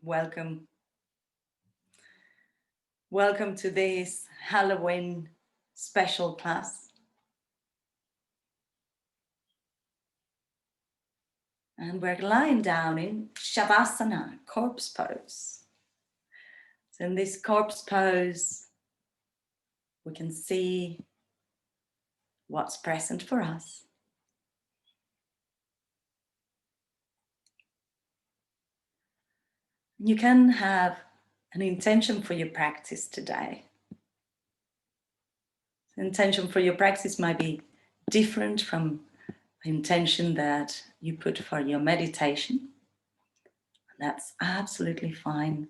Welcome. Welcome to this Halloween special class. And we're lying down in Shavasana, corpse pose. So in this corpse pose, we can see what's present for us. You can have an intention for your practice today. The intention for your practice might be different from the intention that you put for your meditation. And that's absolutely fine.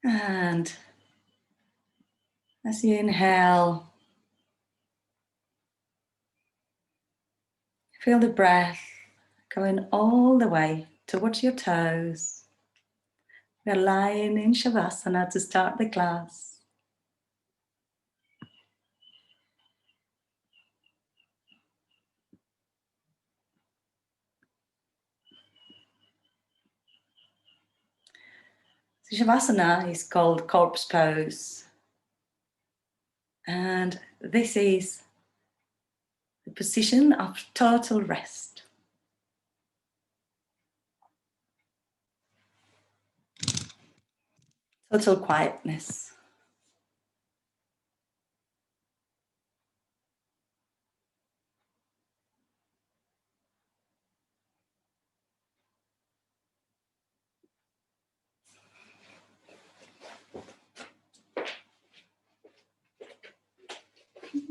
And as you inhale, feel the breath going all the way towards your toes. We're lying in Shavasana to start the class. So Shavasana is called corpse pose. And this is the position of total rest. Total quietness.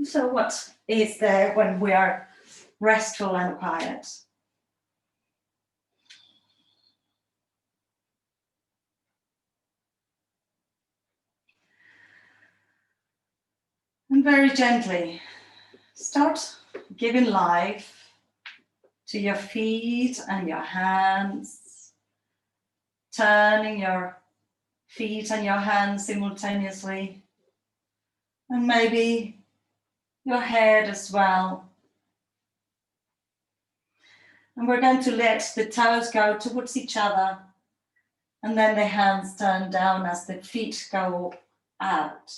So what is there when we are restful and quiet? And very gently, start giving life to your feet and your hands, turning your feet and your hands simultaneously, and maybe your head as well. And we're going to let the toes go towards each other, and then the hands turn down as the feet go out.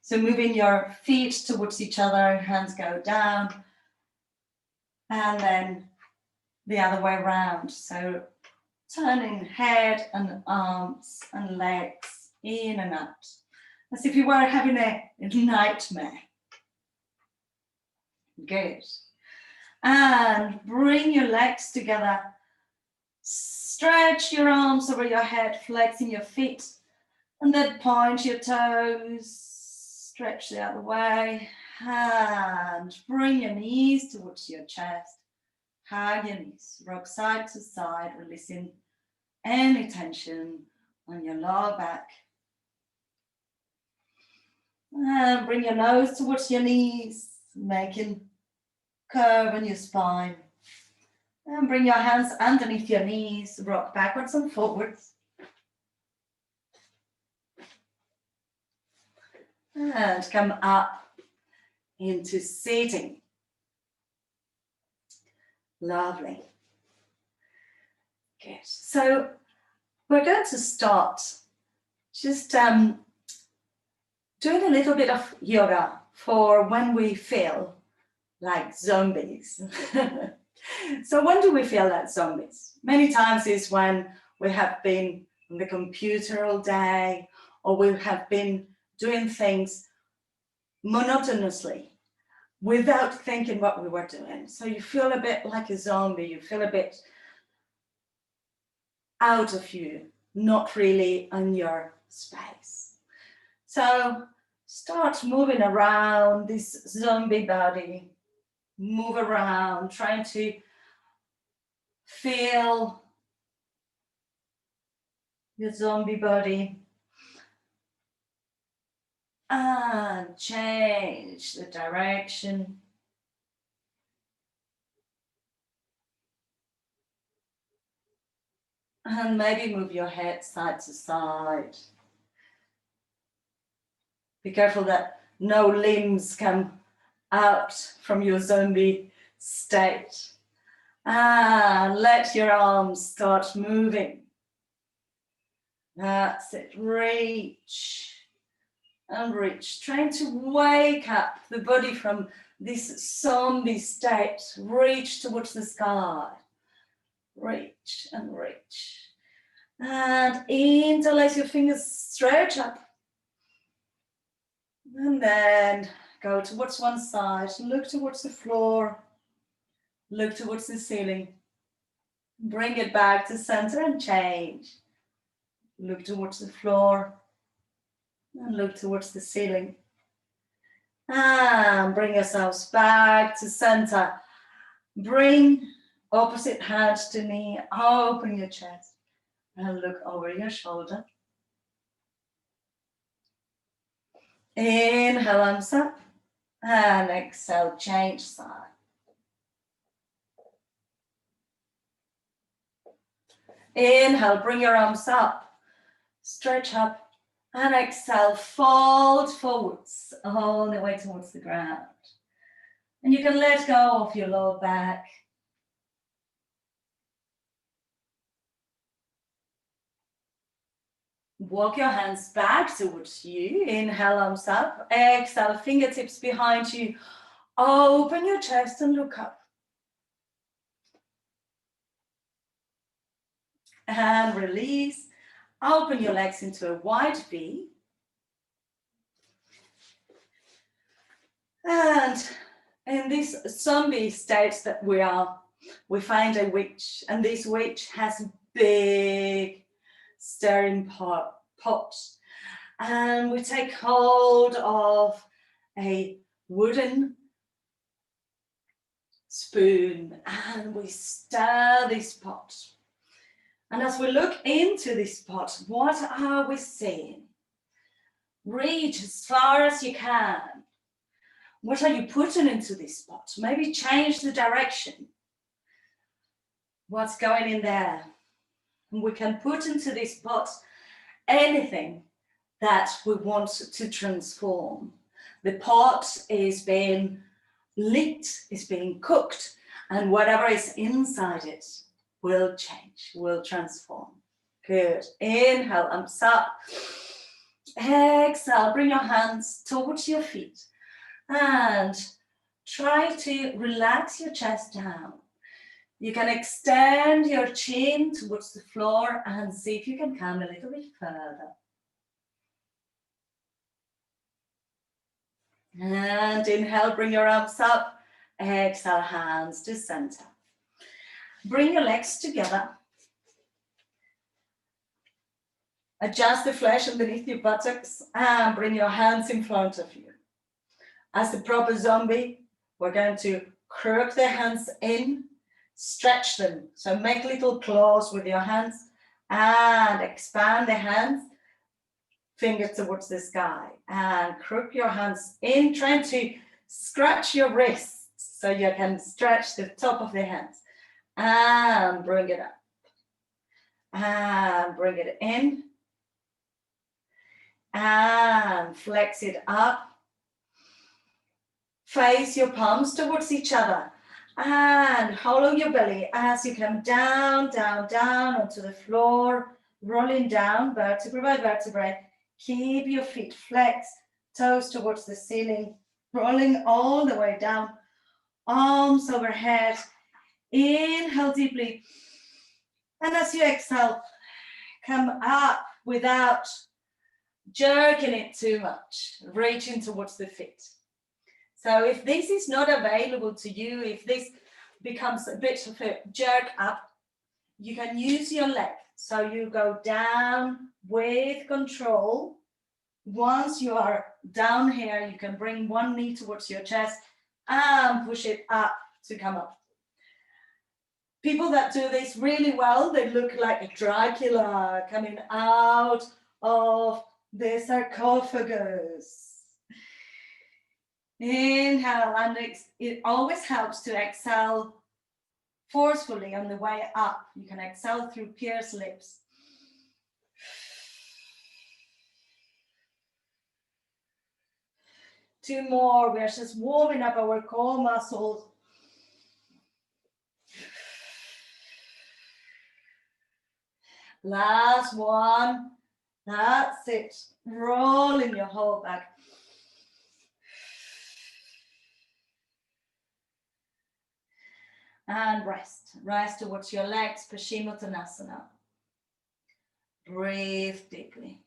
So moving your feet towards each other, hands go down, and then the other way around. So turning head and arms and legs in and out, as if you were having a nightmare. Good. And bring your legs together. Stretch your arms over your head, flexing your feet, and then point your toes. Stretch the other way. And bring your knees towards your chest. Hug your knees. Rock side to side, releasing any tension on your lower back. And bring your nose towards your knees, making curve in your spine. And bring your hands underneath your knees, rock backwards and forwards. And come up into sitting. Lovely. Good. So we're going to start just doing a little bit of yoga for when we feel like zombies. So when do we feel like zombies? Many times is when we have been on the computer all day, or we have been doing things monotonously without thinking what we were doing. So you feel a bit like a zombie, you feel a bit out of you, not really on your space. So start moving around this zombie body. Move around, trying to feel your zombie body. And change the direction. And maybe move your head side to side. Be careful that no limbs come out from your zombie state. And let your arms start moving. That's it. Reach and reach. Trying to wake up the body from this zombie state. Reach towards the sky. Reach and reach. And interlace your fingers, stretch up. And then go towards one side. Look towards the floor. Look towards the ceiling. Bring it back to center and change. Look towards the floor. And look towards the ceiling. And bring yourselves back to center. Bring opposite hand to knee. Open your chest. And look over your shoulder. Inhale, arms up. And exhale, change side. Inhale, bring your arms up. Stretch up. And exhale, fold forwards all the way towards the ground. And you can let go of your lower back. Walk your hands back towards you. Inhale, arms up. Exhale, fingertips behind you. Open your chest and look up. And release. Open your legs into a wide V. And in this zombie state that we are, we find a witch. And this witch has a big stirring pot. And we take hold of a wooden spoon and we stir this pot. And as we look into this pot, what are we seeing? Reach as far as you can. What are you putting into this pot? Maybe change the direction. What's going in there? And we can put into this pot anything that we want to transform. The pot is being lit, is being cooked, and whatever is inside it will change, will transform. Good. Inhale, arms up. Exhale, bring your hands towards your feet and try to relax your chest down. You can extend your chin towards the floor and see if you can come a little bit further. And inhale, bring your arms up. Exhale, hands to center. Bring your legs together. Adjust the flesh underneath your buttocks and bring your hands in front of you. As the proper zombie, we're going to crook the hands in, stretch them. So make little claws with your hands and expand the hands, fingers towards the sky. And crook your hands in, trying to scratch your wrists so you can stretch the top of the hands. And bring it up. And bring it in. And flex it up. Face your palms towards each other. And hollow your belly as you come down, down, down onto the floor. Rolling down, vertebra by vertebra. Keep your feet flexed, toes towards the ceiling. Rolling all the way down. Arms overhead. Inhale deeply. And as you exhale, come up without jerking it too much, reaching towards the feet. So if this is not available to you, if this becomes a bit of a jerk up, you can use your leg. So you go down with control. Once you are down here, you can bring one knee towards your chest and push it up to come up. People that do this really well, they look like a Dracula coming out of the sarcophagus. Inhale, and it always helps to exhale forcefully on the way up. You can exhale through pursed lips. 2 more. We're just warming up our core muscles. Last one. That's it. Rolling your whole back. And rest. Rise towards your legs for Shimotanasana. Breathe deeply.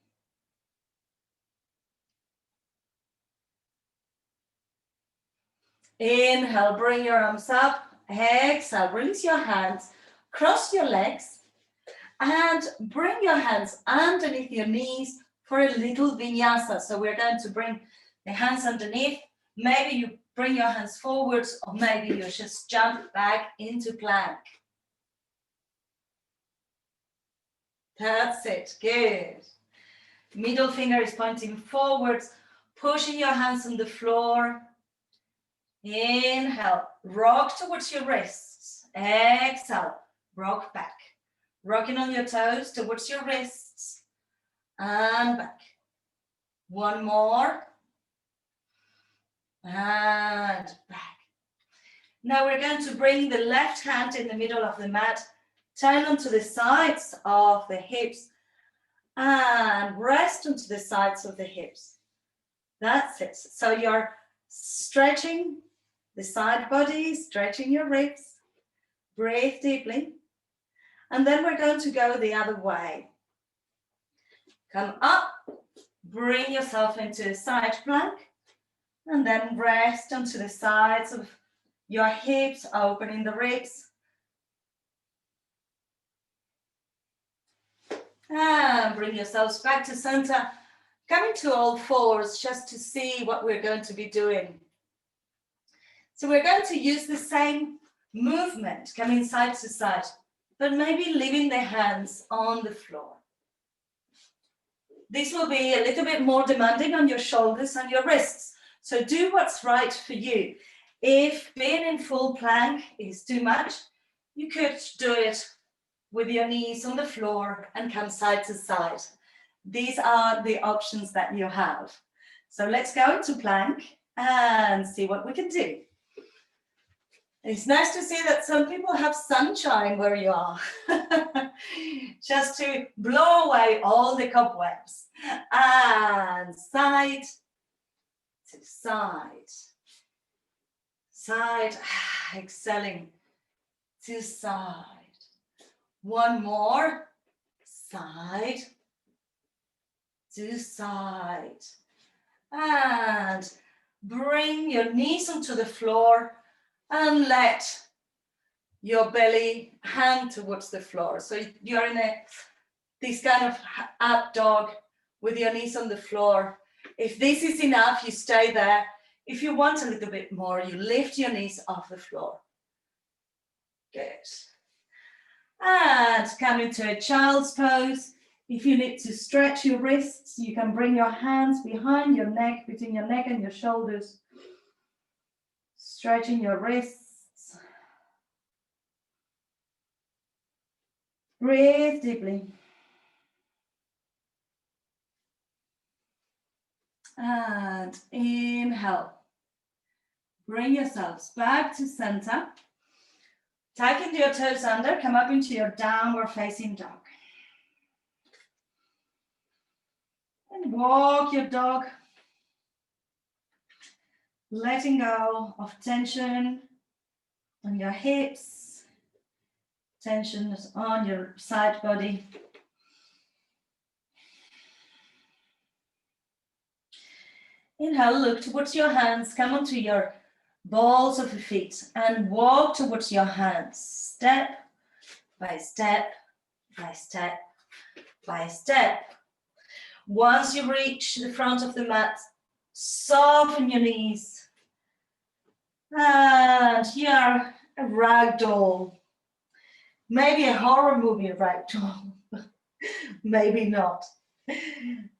Inhale, bring your arms up. Exhale, release your hands. Cross your legs. And bring your hands underneath your knees for a little vinyasa. So we're going to bring the hands underneath. Maybe you bring your hands forwards, or maybe you just jump back into plank. That's it. Good. Middle finger is pointing forwards, pushing your hands on the floor. Inhale, rock towards your wrists. Exhale, rock back. Rocking on your toes towards your wrists and back. One more and back. Now we're going to bring the left hand in the middle of the mat, turn onto the sides of the hips and rest onto the sides of the hips. That's it. So you're stretching the side body, stretching your ribs. Breathe deeply. And then we're going to go the other way. Come up, bring yourself into a side plank, and then rest onto the sides of your hips, opening the ribs. And bring yourselves back to center. Coming to all fours just to see what we're going to be doing. So we're going to use the same movement, coming side to side, but maybe leaving the hands on the floor. This will be a little bit more demanding on your shoulders and your wrists. So do what's right for you. If being in full plank is too much, you could do it with your knees on the floor and come side to side. These are the options that you have. So let's go into plank and see what we can do. It's nice to see that some people have sunshine where you are, just to blow away all the cobwebs. And side to side, side, exhaling to side. One more, side to side. And bring your knees onto the floor and let your belly hang towards the floor. So you're in this kind of up dog with your knees on the floor. If this is enough, you stay there. If you want a little bit more, you lift your knees off the floor. Good. And come into a child's pose. If you need to stretch your wrists, you can bring your hands behind your neck, between your neck and your shoulders. Stretching your wrists. Breathe deeply. And inhale. Bring yourselves back to center. Tuck into your toes under, come up into your downward facing dog. And walk your dog, letting go of tension on your hips, tension on your side body. Inhale, look towards your hands, come onto your balls of the feet and walk towards your hands, step by step by step by step. Once you reach the front of the mat, soften your knees. And you're a ragdoll. Maybe a horror movie ragdoll. Maybe not.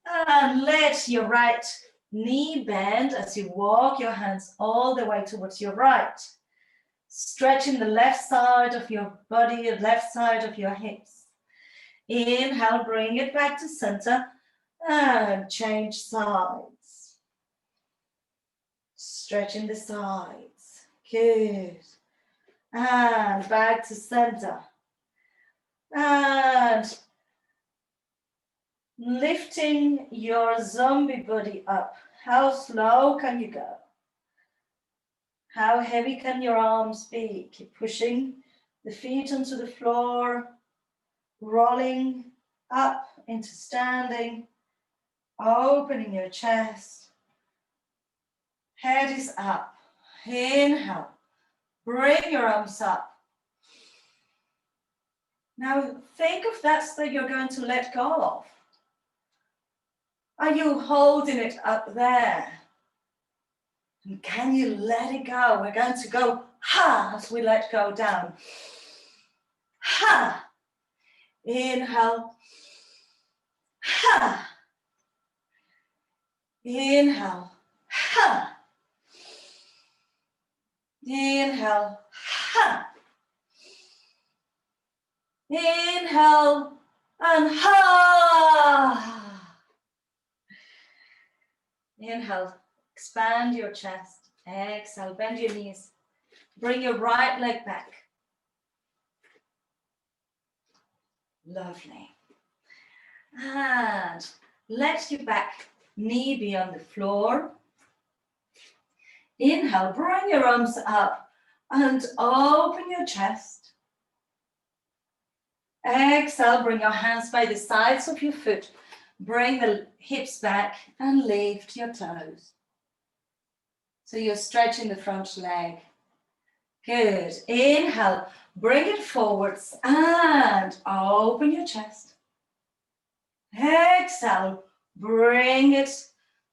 And let your right knee bend as you walk your hands all the way towards your right. Stretching the left side of your body, the left side of your hips. Inhale, bring it back to center and change sides. Stretching the sides. Good. And back to center. And lifting your zombie body up. How slow can you go? How heavy can your arms be? Keep pushing the feet onto the floor, rolling up into standing, opening your chest. Head is up. Inhale. Bring your arms up. Now think of that you're going to let go of. Are you holding it up there? And can you let it go? We're going to go ha as we let go down. Ha. Inhale. Ha. Inhale. Ha. Inhale. Ha. Inhale and ha. Inhale, expand your chest. Exhale, bend your knees. Bring your right leg back. Lovely. And let your back knee be on the floor. Inhale, bring your arms up and open your chest. Exhale, bring your hands by the sides of your foot. Bring the hips back and lift your toes. So you're stretching the front leg. Good. Inhale, bring it forwards and open your chest. Exhale, bring it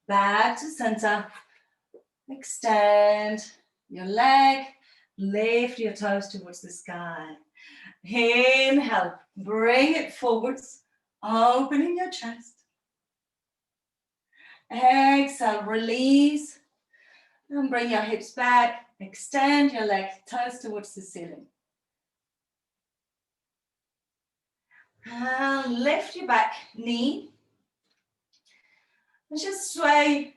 back to center. Extend your leg, lift your toes towards the sky. Inhale, bring it forwards, opening your chest. Exhale, release, and bring your hips back. Extend your leg, toes towards the ceiling. And lift your back knee. And just swing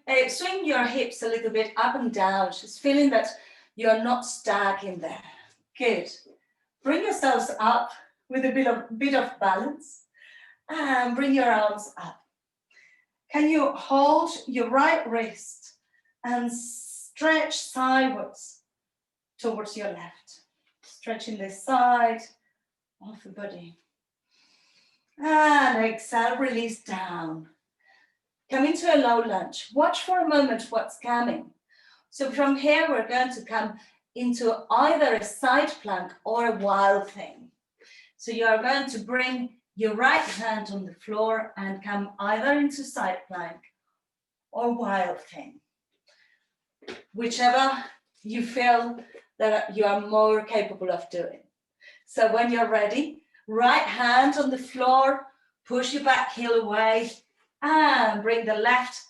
your hips a little bit up and down, just feeling that you're not stuck in there. Good. Bring yourselves up with a bit of balance and bring your arms up. Can you hold your right wrist and stretch sideways towards your left? Stretching this side of the body. And exhale, release down. Come into a low lunge. Watch for a moment what's coming. So from here, we're going to come into either a side plank or a wild thing. So you are going to bring your right hand on the floor and come either into side plank or wild thing. Whichever you feel that you are more capable of doing. So when you're ready, right hand on the floor, push your back heel away and bring the left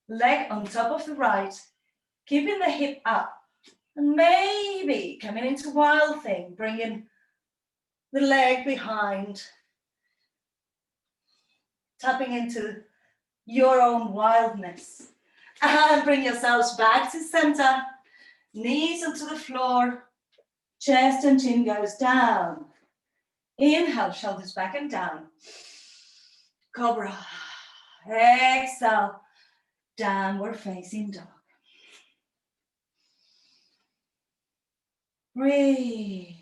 leg on top of the right, keeping the hip up. And maybe coming into wild thing, bringing the leg behind, tapping into your own wildness. And bring yourselves back to center, knees onto the floor, chest and chin goes down. Inhale, shoulders back and down. Cobra. Exhale, downward facing dog. Breathe.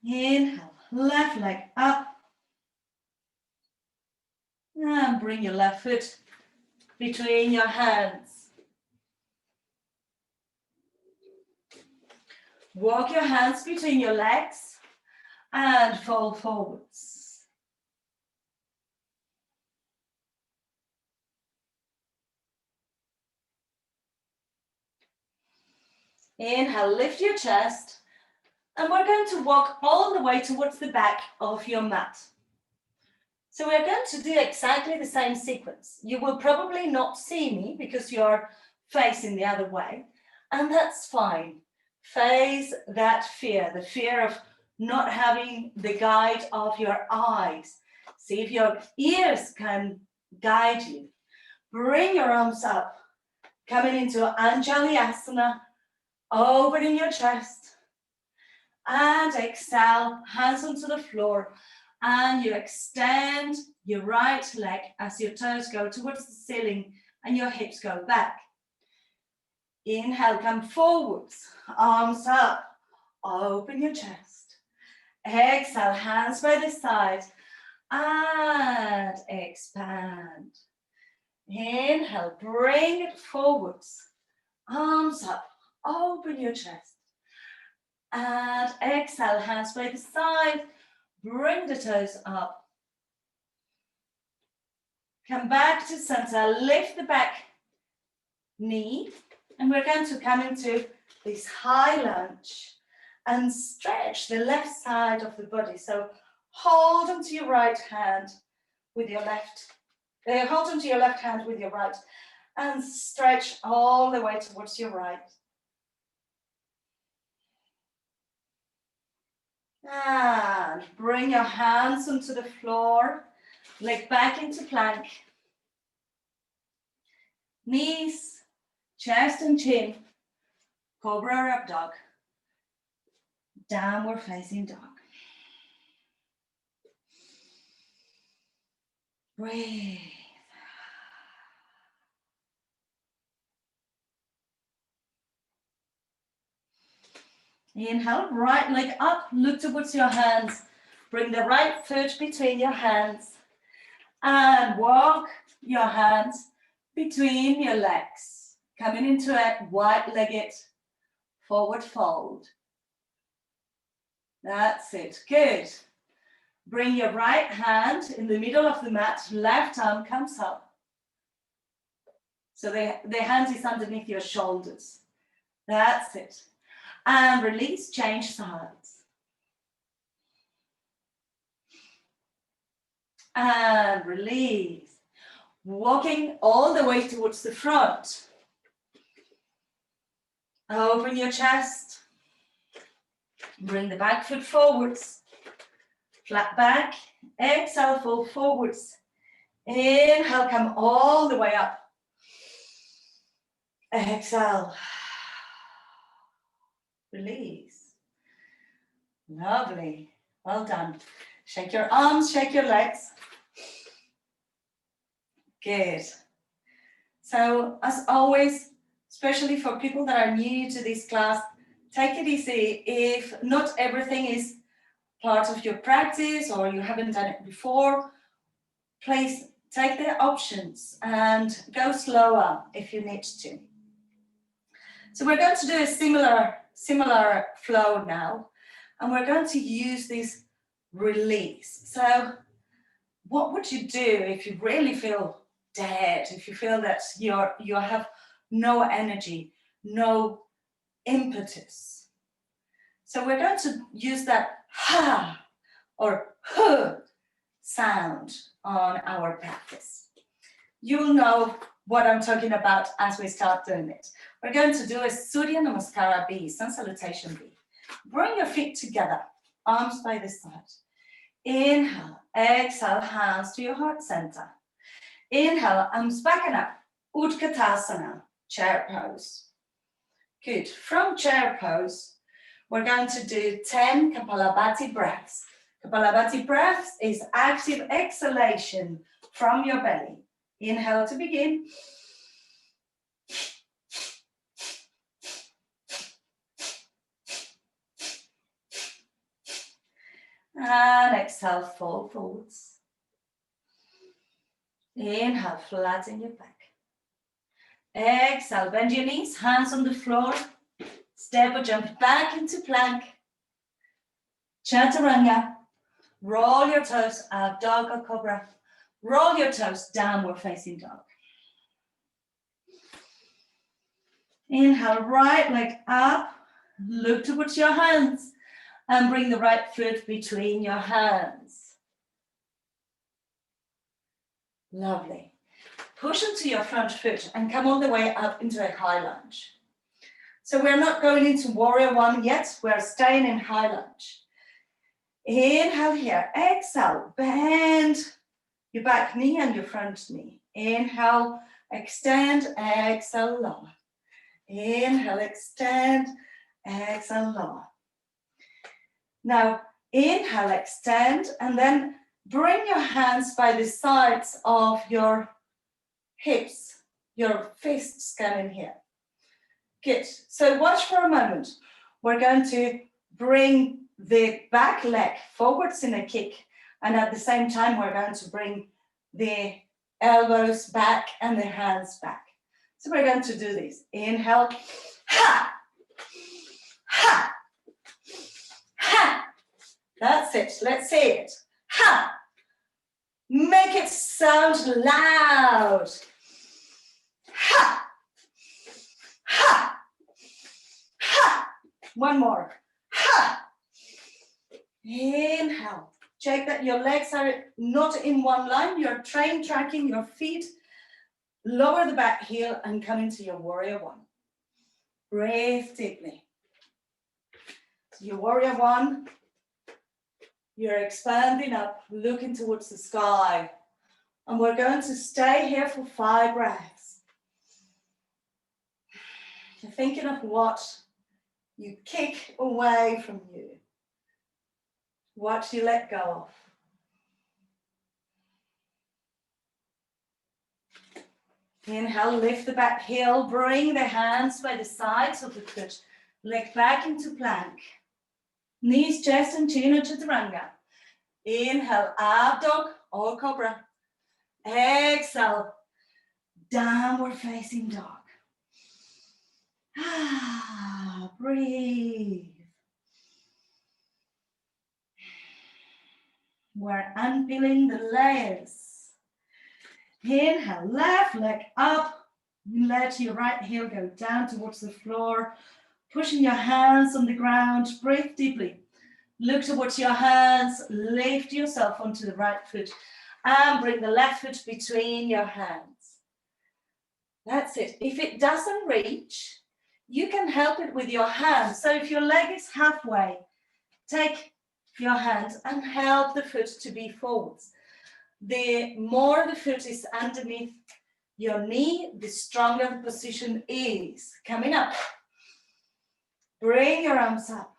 Inhale, left leg up. And bring your left foot between your hands. Walk your hands between your legs and fall forwards. Inhale, lift your chest, and we're going to walk all the way towards the back of your mat. So we're going to do exactly the same sequence. You will probably not see me because you're facing the other way, and that's fine. Face that fear, the fear of not having the guide of your eyes. See if your ears can guide you. Bring your arms up, coming into Anjali-asana, opening your chest, and exhale, hands onto the floor, and you extend your right leg as your toes go towards the ceiling and your hips go back. Inhale, come forwards, arms up, open your chest. Exhale, hands by the side, and expand. Inhale, bring it forwards, arms up, open your chest. And exhale, hands by the side, bring the toes up. Come back to center, lift the back knee, and we're going to come into this high lunge and stretch the left side of the body. So hold onto your right hand with your left, hold onto your left hand with your right, and stretch all the way towards your right. And bring your hands onto the floor, leg back into plank. Knees, chest and chin, cobra or up dog, downward facing dog. Breathe. Inhale, right leg up, look towards your hands. Bring the right foot between your hands and walk your hands between your legs, coming into a wide-legged forward fold. That's it, good. Bring your right hand in the middle of the mat, left arm comes up. So the hand is underneath your shoulders. That's it. And release, change sides. And release. Walking all the way towards the front. Open your chest. Bring the back foot forwards. Flat back. Exhale, fold forwards. Inhale, come all the way up. Exhale. Release. Lovely. Well done. Shake your arms, shake your legs. Good. So, as always, especially for people that are new to this class, take it easy. If not everything is part of your practice or you haven't done it before, please take the options and go slower if you need to. So we're going to do a similar flow now, and we're going to use this release. So what would you do if you really feel dead, if you feel that you have no energy, no impetus? So we're going to use that ha or huh sound on our practice. You'll know what I'm talking about as we start doing it. We're going to do a Surya Namaskara B, Sun Salutation B. Bring your feet together, arms by the side. Inhale, exhale, hands to your heart center. Inhale, arms back and up. Utkatasana, chair pose. Good. From chair pose, we're going to do 10 Kapalabhati breaths. Kapalabhati breaths is active exhalation from your belly. Inhale to begin. And exhale, fold forwards. Inhale, flatten your back. Exhale, bend your knees, hands on the floor. Step or jump back into plank. Chaturanga. Roll your toes up, dog or cobra. Roll your toes, downward facing dog. Inhale, right leg up. Look towards your hands. And bring the right foot between your hands. Lovely. Push into your front foot and come all the way up into a high lunge. So we're not going into warrior one yet. We're staying in high lunge. Inhale here. Exhale. Bend your back knee and your front knee. Inhale. Extend. Exhale. Lower. Inhale. Extend. Exhale. Lower. Now, inhale. Extend. And then bring your hands by the sides of your hips. Your fists come in here. Good. So watch for a moment. We're going to bring the back leg forwards in a kick. And at the same time, we're going to bring the elbows back and the hands back. So we're going to do this. Inhale. Ha! Ha! Ha! That's it. Let's say it. Ha! Make it sound loud. Ha! Ha! Ha! One more. Ha! Inhale. Check that your legs are not in one line. You're tracking your feet. Lower the back heel and come into your warrior one. Breathe deeply. Your warrior one. You're expanding up, looking towards the sky. And we're going to stay here for 5 breaths. You're thinking of what you kick away from you. What you let go of. Inhale, lift the back heel, bring the hands by the sides of the foot, leg back into plank. Knees, chest and chin to chaturanga. Inhale, up dog or cobra. Exhale, downward facing dog. Breathe. We're unpeeling the layers. Inhale, left leg up. Let your right heel go down towards the floor. Pushing your hands on the ground. Breathe deeply. Look towards your hands. Lift yourself onto the right foot. And bring the left foot between your hands. That's it. If it doesn't reach, you can help it with your hands. So if your leg is halfway, take your hands and help the foot to be forwards. The more the foot is underneath your knee, the stronger the position is. Coming up. Bring your arms up.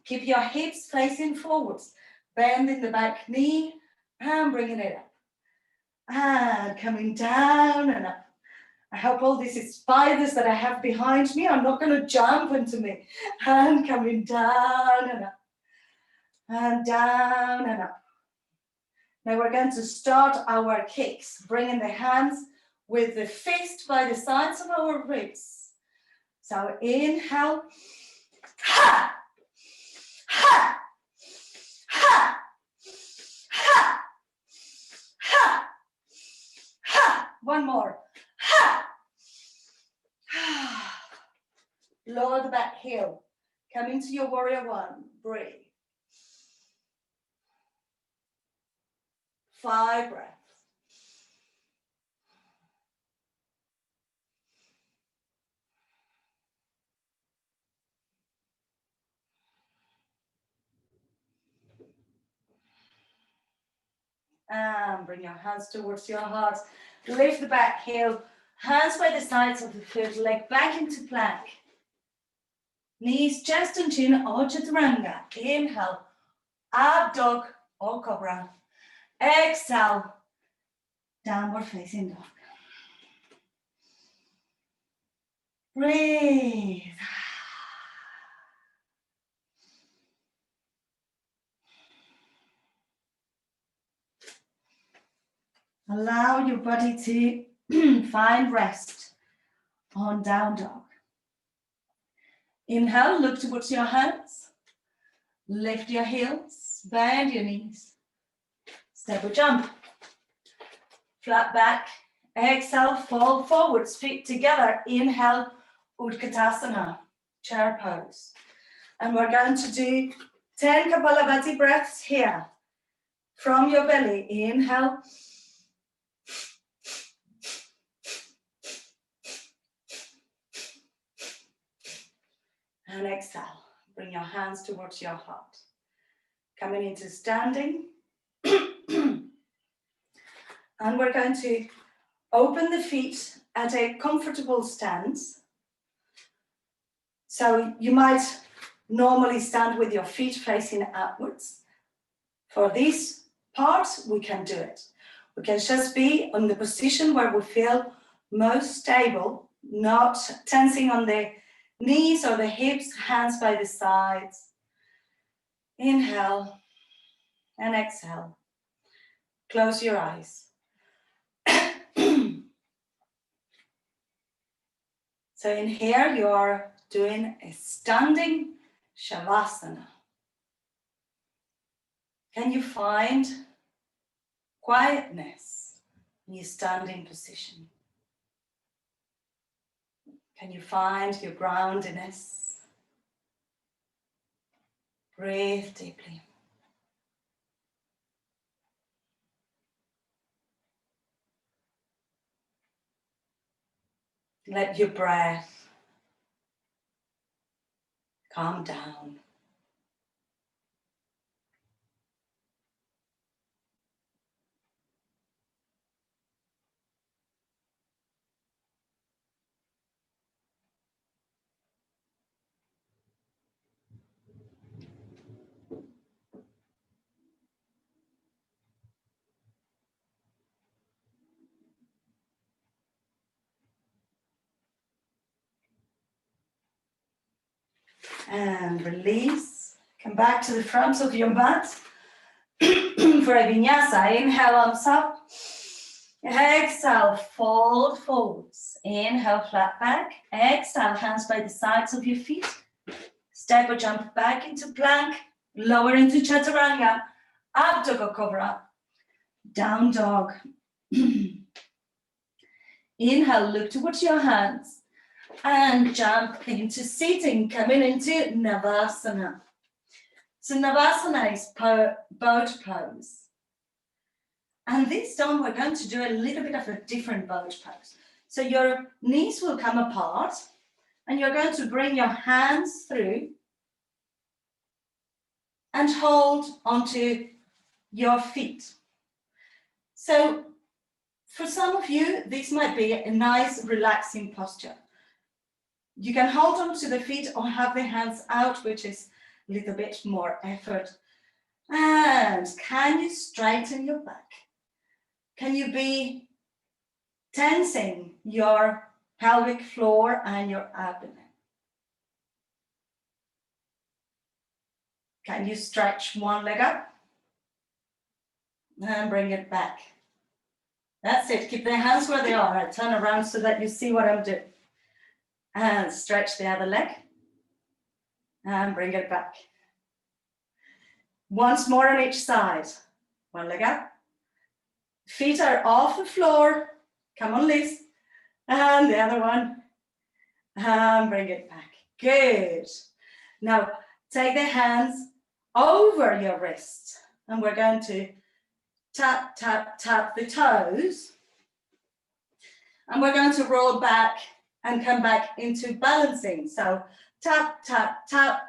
Keep your hips facing forwards. Bending the back knee and bringing it up. And coming down and up. I hope all these spiders that I have behind me are not going to jump into me. And coming down and up. And down and up. Now we're going to start our kicks, bringing the hands with the fist by the sides of our ribs. So inhale, ha, ha, ha, ha, ha, ha. One more, ha, ha. Lower the back heel. Come into your warrior one. Breathe. 5 breaths. And bring your hands towards your heart. Lift the back heel. Hands by the sides of the foot. Leg back into plank. Knees, chest and chin or chaturanga. Inhale. Up dog or cobra. Exhale. Downward facing dog. Breathe. Allow your body to find rest on down dog. Inhale, look towards your hands. Lift your heels, bend your knees. Step or jump. Flat back. Exhale, fall forwards, feet together. Inhale, Utkatasana, chair pose. And we're going to do 10 Kapalabhati breaths here. From your belly, inhale. And exhale. Bring your hands towards your heart. Coming into standing. And we're going to open the feet at a comfortable stance. So you might normally stand with your feet facing outwards. For this part, we can do it. We can just be on the position where we feel most stable, not tensing on the knees or the hips, hands by the sides. Inhale and exhale. Close your eyes. So in here, you are doing a standing Shavasana. Can you find quietness in your standing position? Can you find your groundedness? Breathe deeply. Let your breath calm down. And release. Come back to the front of your mat for a Vinyasa. Inhale, arms up. Exhale, fold forwards. Inhale, flat back. Exhale, hands by the sides of your feet. Step or jump back into plank. Lower into chaturanga. Up dog or cobra. Down dog. Inhale, look towards your hands. And jump into seating, coming into Navasana. So Navasana is boat pose. And this time we're going to do a little bit of a different boat pose. So your knees will come apart and you're going to bring your hands through and hold onto your feet. So for some of you, this might be a nice relaxing posture. You can hold on to the feet or have the hands out, which is a little bit more effort. And can you straighten your back? Can you be tensing your pelvic floor and your abdomen? Can you stretch one leg up? And bring it back. That's it. Keep the hands where they are. I turn around so that you see what I'm doing. And stretch the other leg. And bring it back. Once more on each side. One leg up. Feet are off the floor. Come on, Liz. And the other one. And bring it back. Good. Now, take the hands over your wrists. And we're going to tap, tap, tap the toes. And we're going to roll back and come back into balancing. So tap, tap, tap,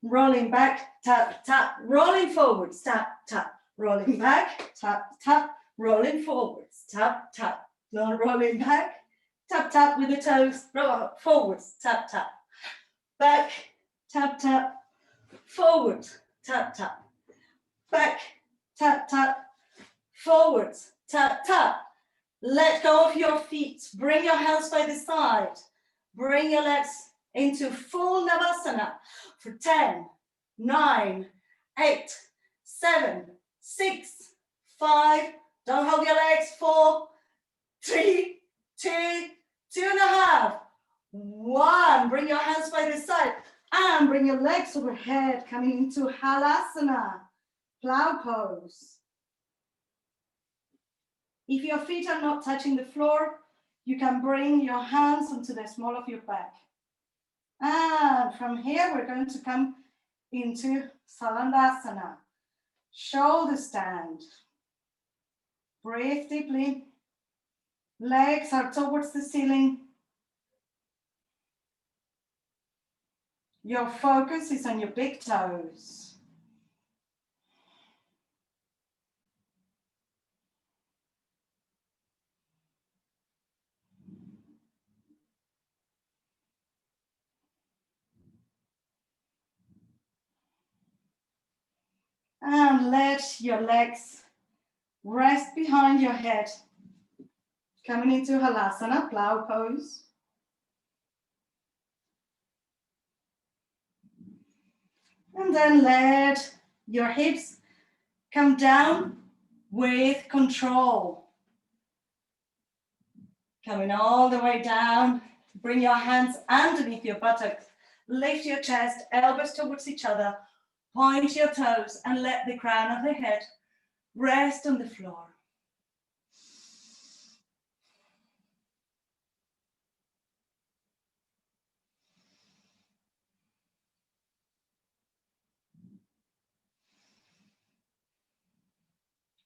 rolling back, tap, tap, rolling forwards, tap, tap, rolling back, tap, tap, rolling forwards, tap, tap, rolling back, tap, tap with the toes, roll forwards, tap, tap, back, tap, tap, forward, tap, tap, back, tap, tap, forwards, tap, tap. Let go of your feet. Bring your hands by the side. Bring your legs into full Navasana for 10, 9, 8, 7, 6, 5. Don't hold your legs. 4, 3, 2, 2.5, 1. Bring your hands by the side and bring your legs overhead, coming into Halasana, plow pose. If your feet are not touching the floor, you can bring your hands onto the small of your back. And from here, we're going to come into Salandasana, shoulder stand. Breathe deeply. Legs are towards the ceiling. Your focus is on your big toes. And let your legs rest behind your head. Coming into Halasana, plow pose. And then let your hips come down with control. Coming all the way down. Bring your hands underneath your buttocks. Lift your chest, elbows towards each other. Point your toes and let the crown of the head rest on the floor.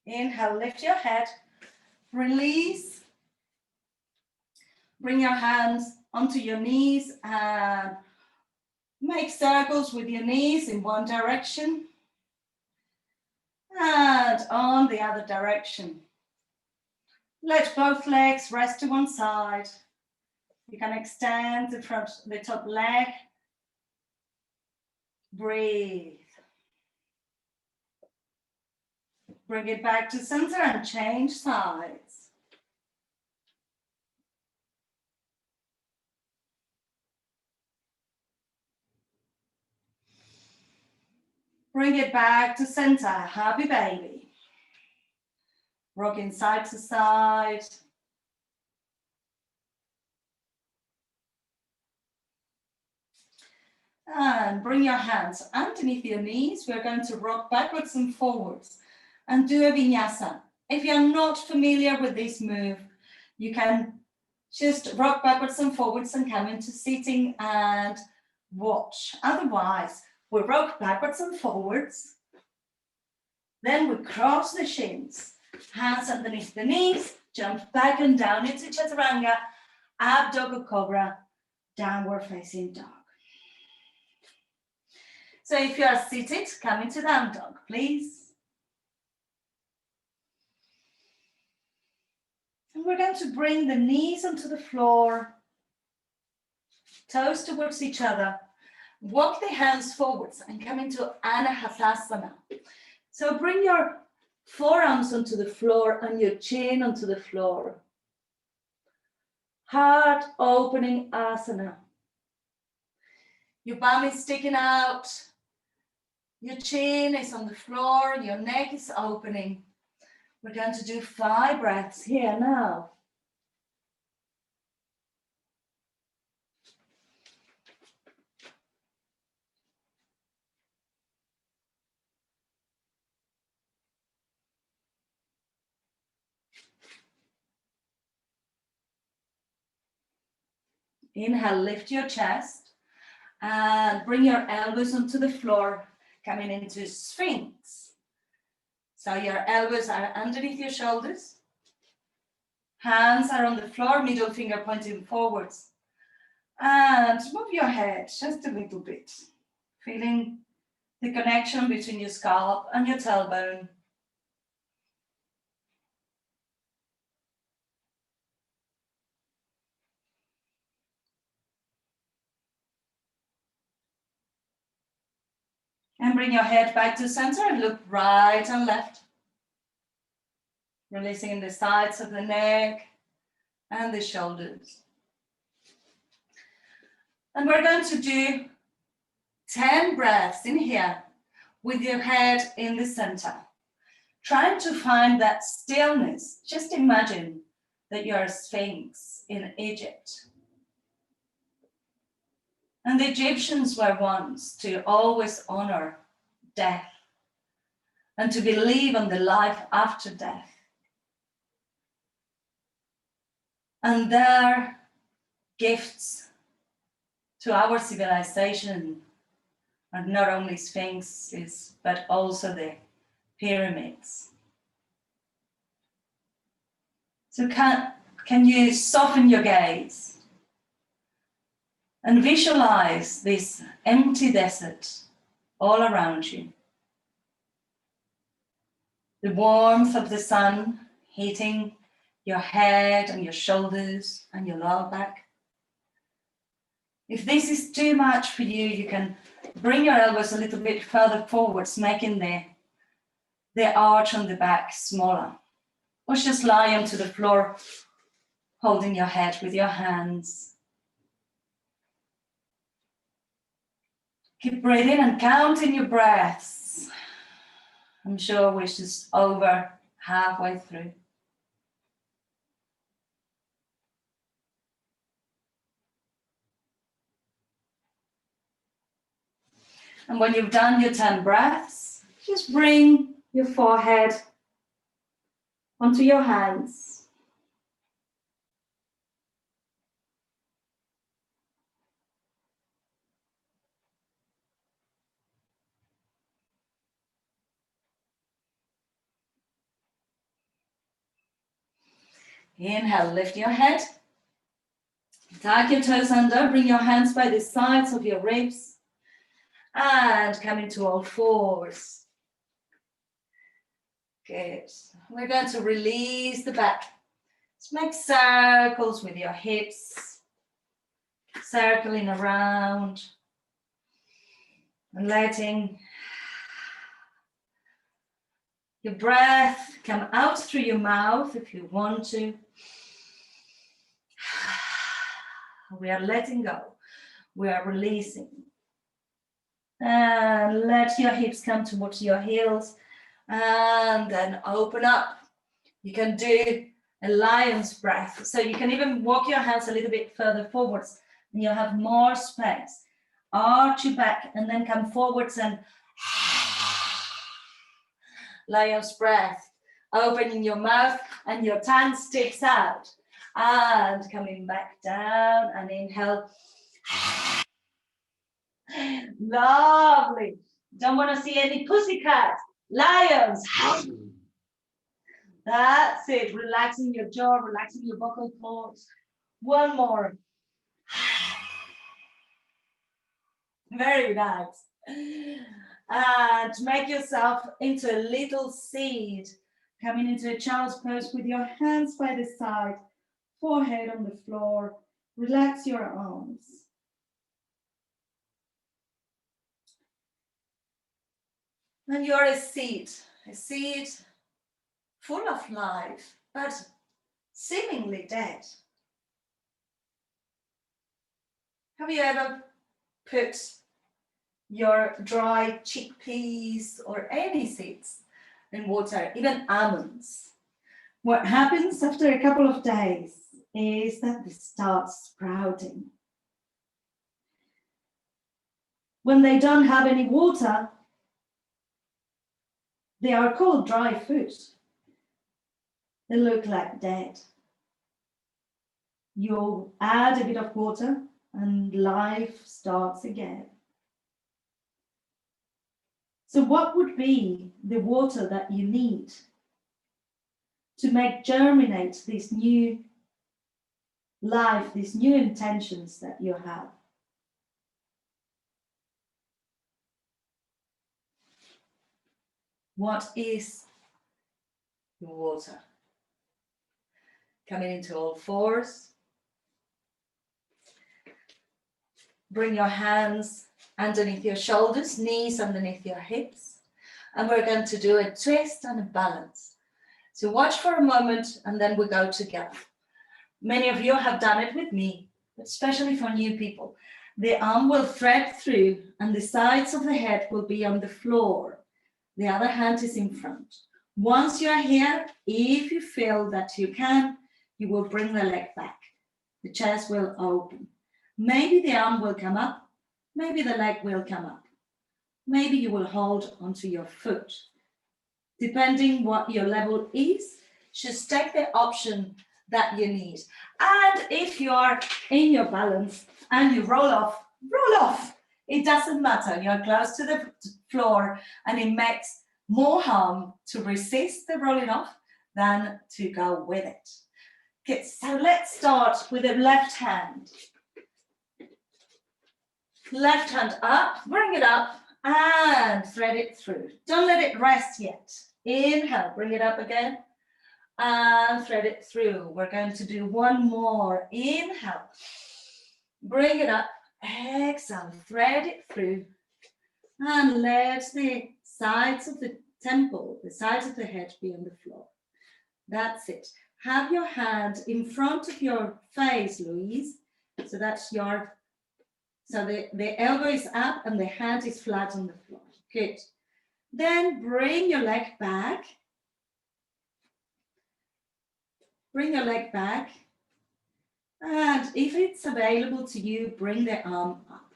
Inhale, lift your head, release. Bring your hands onto your knees and make circles with your knees in one direction and on the other direction. Let both legs rest to one side. You can extend the top leg. Breathe. Bring it back to center and change sides. Bring it back to center, happy baby. Rocking side to side. And bring your hands underneath your knees. We're going to rock backwards and forwards and do a vinyasa. If you're not familiar with this move, you can just rock backwards and forwards and come into sitting and watch. Otherwise, we rock backwards and forwards. Then we cross the shins, hands underneath the knees, jump back and down into chaturanga, up dog or cobra, downward facing dog. So if you are seated, come into down dog, please. And we're going to bring the knees onto the floor, toes towards each other. Walk the hands forwards and come into Halasana. So bring your forearms onto the floor and your chin onto the floor. Heart opening asana. Your bum is sticking out. Your chin is on the floor. Your neck is opening. We're going to do 5 breaths here now. Inhale, lift your chest and bring your elbows onto the floor, coming into Sphinx. So your elbows are underneath your shoulders. Hands are on the floor, middle finger pointing forwards. And move your head just a little bit, feeling the connection between your scalp and your tailbone. And bring your head back to center and look right and left. Releasing the sides of the neck and the shoulders. And we're going to do 10 breaths in here with your head in the center. Trying to find that stillness. Just imagine that you're a sphinx in Egypt. And the Egyptians were once to always honor death and to believe on the life after death. And their gifts to our civilization are not only sphinxes, but also the pyramids. So can you soften your gaze and visualize this empty desert all around you? The warmth of the sun hitting your head and your shoulders and your lower back. If this is too much for you, you can bring your elbows a little bit further forwards, making the the arch on the back smaller. Or just lie onto the floor, holding your head with your hands. Keep breathing and counting your breaths. I'm sure we're just over halfway through. And when you've done your 10 breaths, just bring your forehead onto your hands. Inhale, lift your head. Tuck your toes under, bring your hands by the sides of your ribs. And come into all fours. Good. We're going to release the back. Let's make circles with your hips. Circling around. And letting your breath come out through your mouth if you want to. We are letting go. We are releasing. And let your hips come towards your heels. And then open up. You can do a lion's breath. So you can even walk your hands a little bit further forwards. And you'll have more space. Arch your back and then come forwards and lion's breath. Opening your mouth and your tongue sticks out. And coming back down and inhale. Lovely. Don't want to see any pussycat. Lions. That's it. Relaxing your jaw, relaxing your vocal cords. One more. Very nice. And make yourself into a little seed. Coming into a child's pose with your hands by the side, forehead on the floor. Relax your arms. And you're a seed full of life, but seemingly dead. Have you ever put your dry chickpeas or any seeds in water, even almonds? What happens after a couple of days is that they start sprouting. When they don't have any water, they are called dry fruit. They look like dead. You add a bit of water and life starts again. So what would be the water that you need to make germinate this new life, these new intentions that you have? What is the water? Coming into all fours. Bring your hands underneath your shoulders, knees underneath your hips. And we're going to do a twist and a balance. So watch for a moment and then we go together. Many of you have done it with me, but especially for new people. The arm will thread through and the sides of the head will be on the floor. The other hand is in front. Once you're here, if you feel that you can, you will bring the leg back. The chest will open. Maybe the arm will come up. Maybe the leg will come up. Maybe you will hold onto your foot. Depending what your level is, just take the option that you need. And if you are in your balance and you roll off, roll off. It doesn't matter. You're close to the floor and it makes more harm to resist the rolling off than to go with it. Okay, so let's start with the left hand. Left hand up, bring it up and thread it through. Don't let it rest yet. Inhale, bring it up again and thread it through. We're going to do one more. Inhale, bring it up, exhale, thread it through and let the sides of the temple, the sides of the head be on the floor. That's it. Have your hand in front of your face, Louise. So that's your, so the elbow is up and the hand is flat on the floor. Good. Then bring your leg back. Bring your leg back. And if it's available to you, bring the arm up.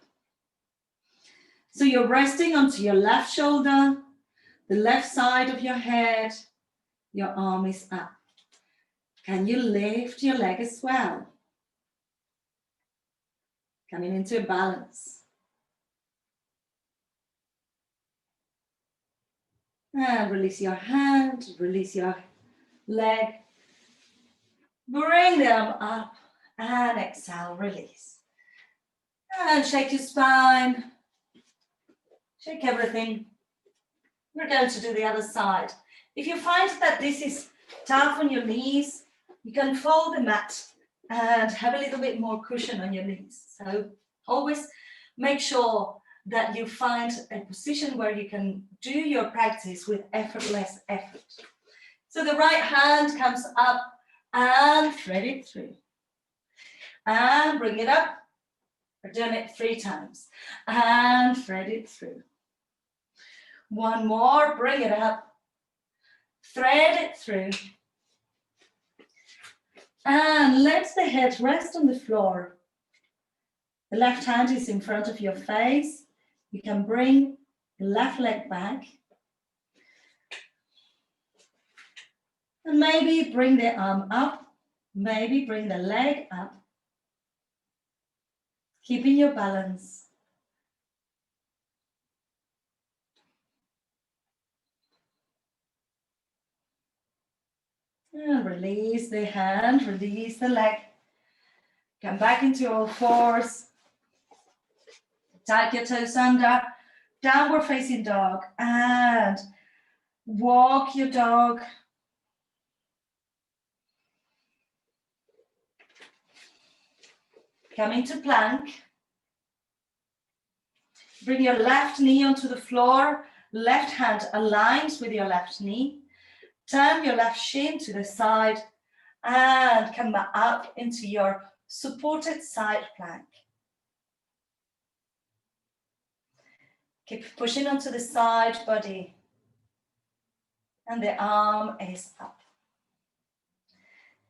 So you're resting onto your left shoulder, the left side of your head, your arm is up. Can you lift your leg as well? Coming into a balance. And release your hand, release your leg. Bring the arm up and exhale, release. And shake your spine. Shake everything. We're going to do the other side. If you find that this is tough on your knees, you can fold the mat and have a little bit more cushion on your knees. So always make sure that you find a position where you can do your practice with effortless effort. So the right hand comes up and thread it through. And bring it up. We're doing it 3 times. And thread it through. One more, bring it up. Thread it through. And let the head rest on the floor. The left hand is in front of your face. You can bring the left leg back. And maybe bring the arm up. Maybe bring the leg up. Keeping your balance. And release the hand, release the leg. Come back into all fours. Tuck your toes under. Downward facing dog. And walk your dog. Come into plank. Bring your left knee onto the floor. Left hand aligns with your left knee. Turn your left shin to the side and come up into your supported side plank. Keep pushing onto the side body. And the arm is up.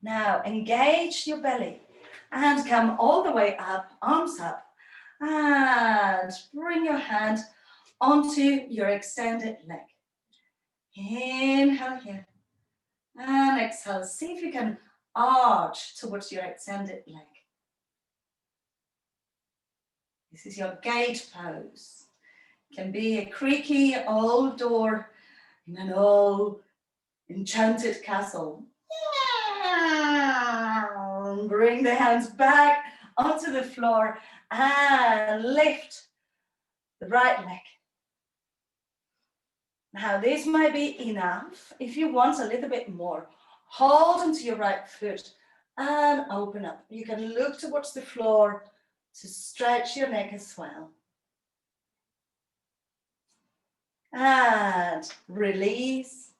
Now engage your belly and come all the way up, arms up. And bring your hand onto your extended leg. Inhale here. And exhale. See if you can arch towards your extended leg. This is your gate pose. It can be a creaky old door in an old enchanted castle. Bring the hands back onto the floor and lift the right leg. Now this might be enough. If you want a little bit more, hold onto your right foot and open up. You can look towards the floor to stretch your neck as well. And release.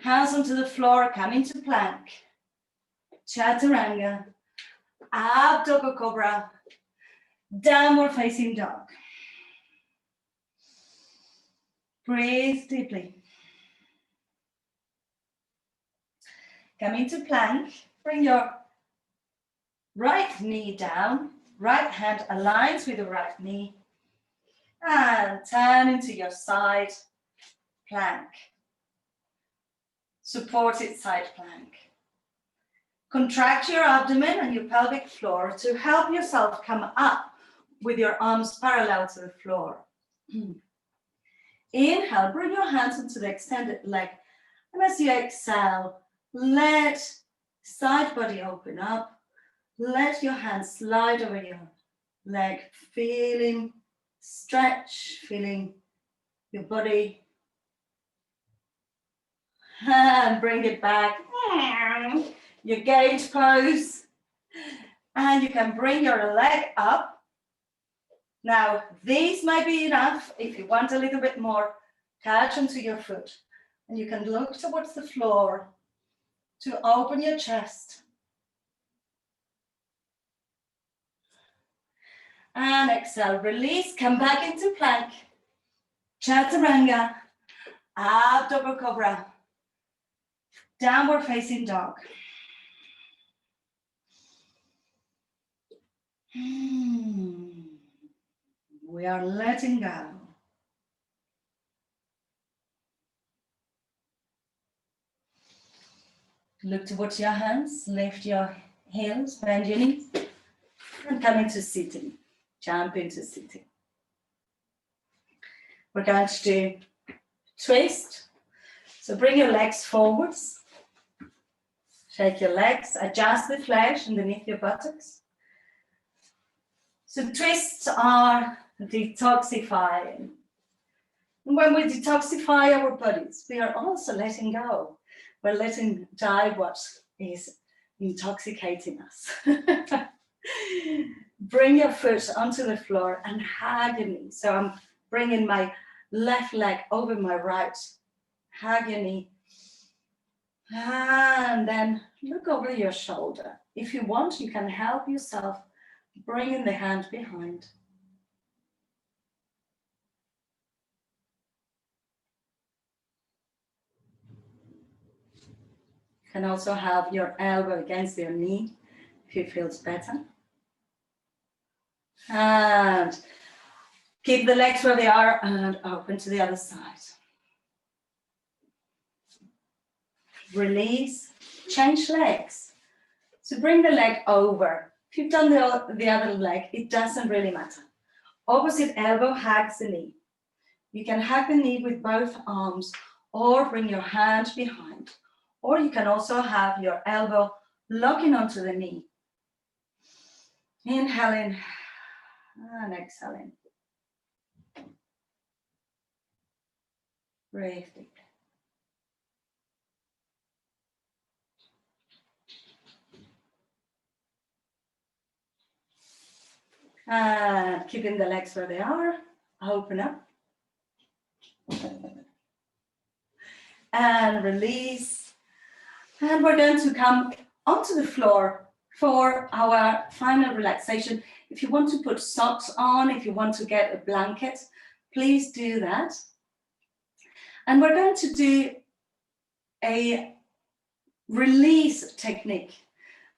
Hands onto the floor, come into plank. Chaturanga. Up dog or cobra. Downward facing dog. Breathe deeply. Come into plank. Bring your right knee down. Right hand aligns with the right knee. And turn into your side plank. Supported side plank. Contract your abdomen and your pelvic floor to help yourself come up with your arms parallel to the floor. Inhale, bring your hands into the extended leg. And as you exhale, let side body open up. Let your hands slide over your leg, feeling stretch, feeling your body. And bring it back. Your gate pose. And you can bring your leg up. Now, these might be enough. If you want a little bit more, catch onto your foot, and you can look towards the floor to open your chest. And exhale, release, come back into plank. Chaturanga, up double cobra, downward facing dog. We are letting go. Look towards your hands, lift your heels, bend your knees, and come into sitting. Jump into sitting. We're going to do twist. So bring your legs forwards. Shake your legs, adjust the flesh underneath your buttocks. So twists are detoxifying. And when we detoxify our bodies, we are also letting go. We're letting die what is intoxicating us. Bring your foot onto the floor and hug your knee. So I'm bringing my left leg over my right. Hug your knee. And then look over your shoulder. If you want, you can help yourself bringing the hand behind. You can also have your elbow against your knee if it feels better. And keep the legs where they are and open to the other side. Release, change legs. So bring the leg over. If you've done the other leg, it doesn't really matter. Opposite elbow hugs the knee. You can hug the knee with both arms or bring your hand behind. Or you can also have your elbow locking onto the knee. Inhaling and exhaling. Breathe deeply. And keeping the legs where they are, open up. And release. And we're going to come onto the floor for our final relaxation. If you want to put socks on, if you want to get a blanket, please do that. And we're going to do a release technique.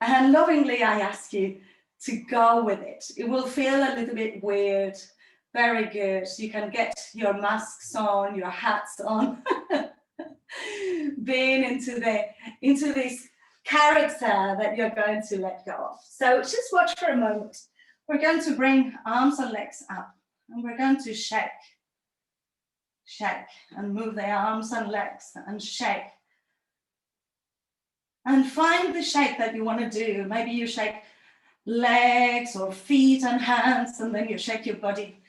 And lovingly, I ask you to go with it. It will feel a little bit weird. Very good. You can get your masks on, your hats on, being into this character that you're going to let go of. So just watch for a moment. We're going to bring arms and legs up, and we're going to shake, and move the arms and legs, and shake. And find the shake that you want to do. Maybe you shake legs or feet and hands, and then you shake your body.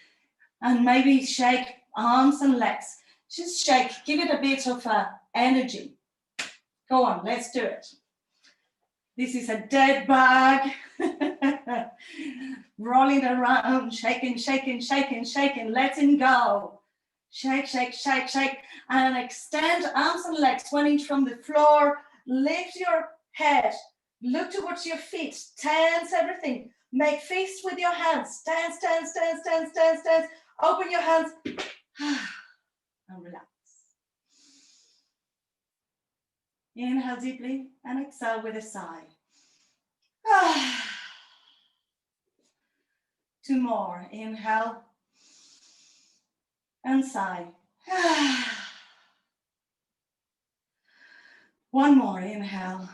And maybe shake arms and legs. Just shake, give it a bit of energy. Go on, let's do it. This is a dead bug. Rolling around, shaking, shaking, shaking, shaking, letting go. Shake, shake, shake, shake. And extend arms and legs 1 inch from the floor. Lift your head. Look towards your feet. Tense everything. Make fists with your hands. Tense, tense, tense, tense, tense, tense. Open your hands. And relax. Inhale deeply and exhale with a sigh. 2 more. Inhale and sigh. 1 more. Inhale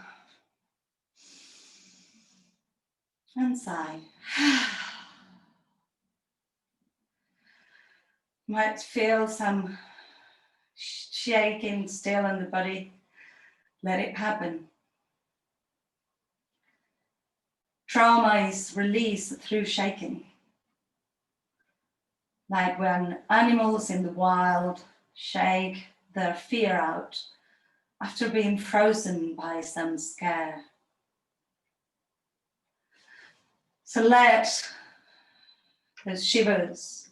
and sigh. Might feel some shaking still in the body. Let it happen. Trauma is released through shaking. Like when animals in the wild shake their fear out after being frozen by some scare. So let those shivers,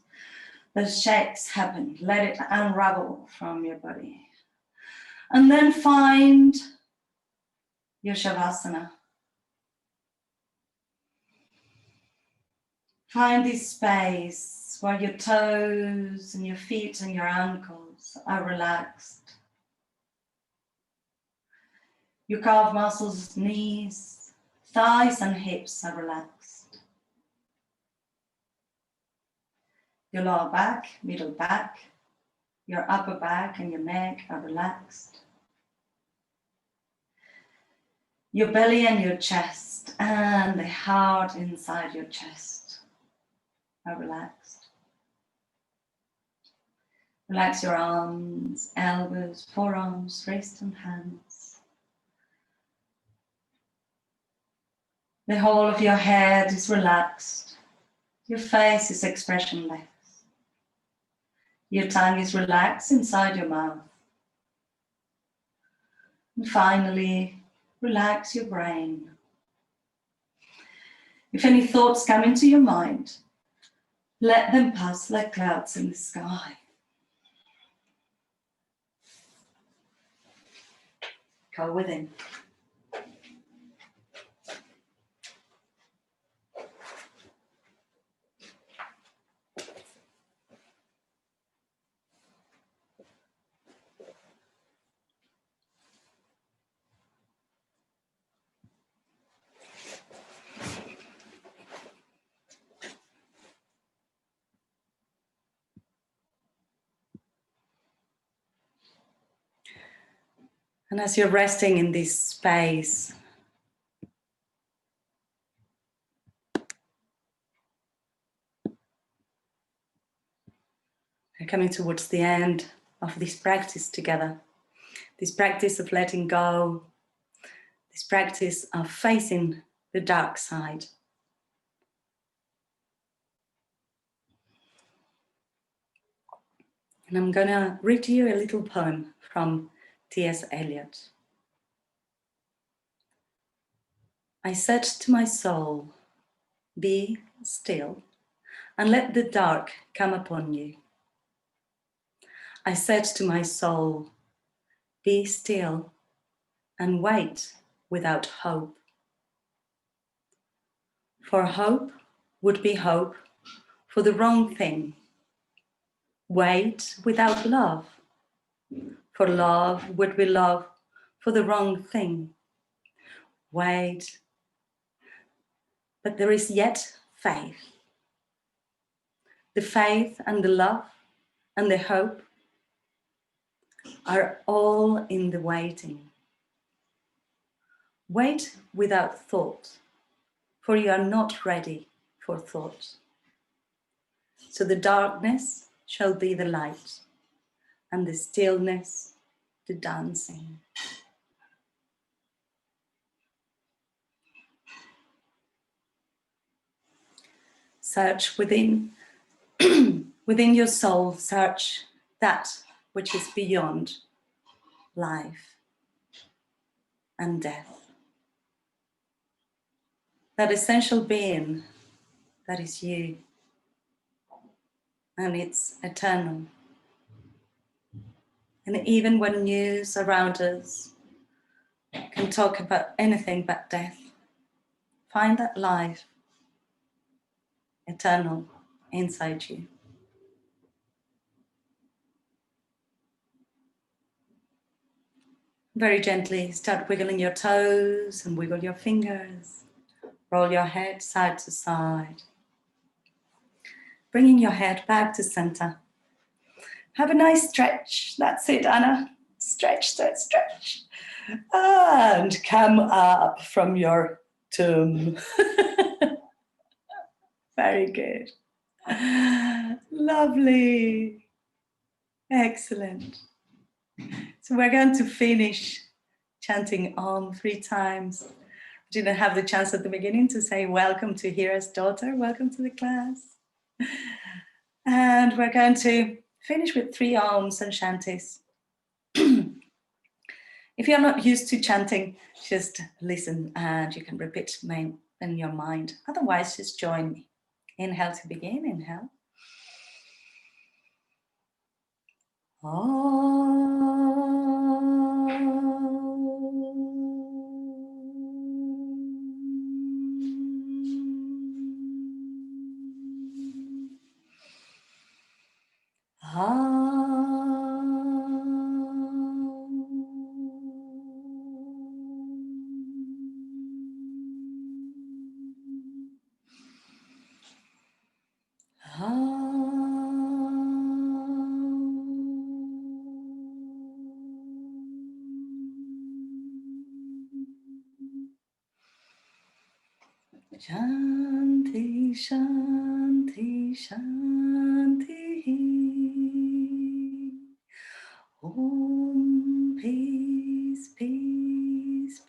those shakes happen. Let it unravel from your body. And then find your Shavasana. Find this space where your toes and your feet and your ankles are relaxed. Your calf muscles, knees, thighs and hips are relaxed. Your lower back, middle back, your upper back and your neck are relaxed. Your belly and your chest and the heart inside your chest are relaxed. Relax your arms, elbows, forearms, wrists and hands. The whole of your head is relaxed. Your face is expressionless. Your tongue is relaxed inside your mouth. And finally, relax your brain. If any thoughts come into your mind, let them pass like clouds in the sky. Go within. And as you're resting in this space, we're coming towards the end of this practice together. This practice of letting go, this practice of facing the dark side. And I'm going to read to you a little poem from T.S. Eliot. I said to my soul, be still and let the dark come upon you. I said to my soul, be still and wait without hope. For hope would be hope for the wrong thing. Wait without love. For love would be love for the wrong thing. Wait, but there is yet faith. The faith and the love and the hope are all in the waiting. Wait without thought, for you are not ready for thought. So the darkness shall be the light, and the stillness the dancing. Search within, within your soul, search that which is beyond life and death. That essential being that is you, and it's eternal. And even when news around us can talk about anything but death, find that life, eternal, inside you. Very gently start wiggling your toes and wiggle your fingers. Roll your head side to side. Bringing your head back to center. Have a nice stretch. That's it, Anna. Stretch, stretch, stretch. And come up from your tomb. Very good. Lovely. Excellent. So we're going to finish chanting Om 3 times. I didn't have the chance at the beginning to say welcome to Hira's daughter. Welcome to the class. And we're going to finish with 3 Oms and Shanties. If you're not used to chanting, just listen and you can repeat in your mind. Otherwise, just join me. Inhale to begin, inhale. Shanti, Shanti, Shanti. Om, peace, peace, peace.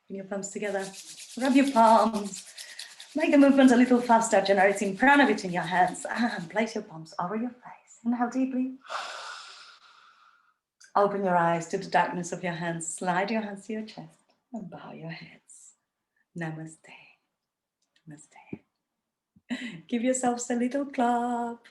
Bring your palms together. Rub your palms. Make the movement a little faster, generating prana between your hands. And place your palms over your face. Inhale deeply. Open your eyes to the darkness of your hands. Slide your hands to your chest and bow your heads. Namaste. Namaste. Give yourselves a little clap.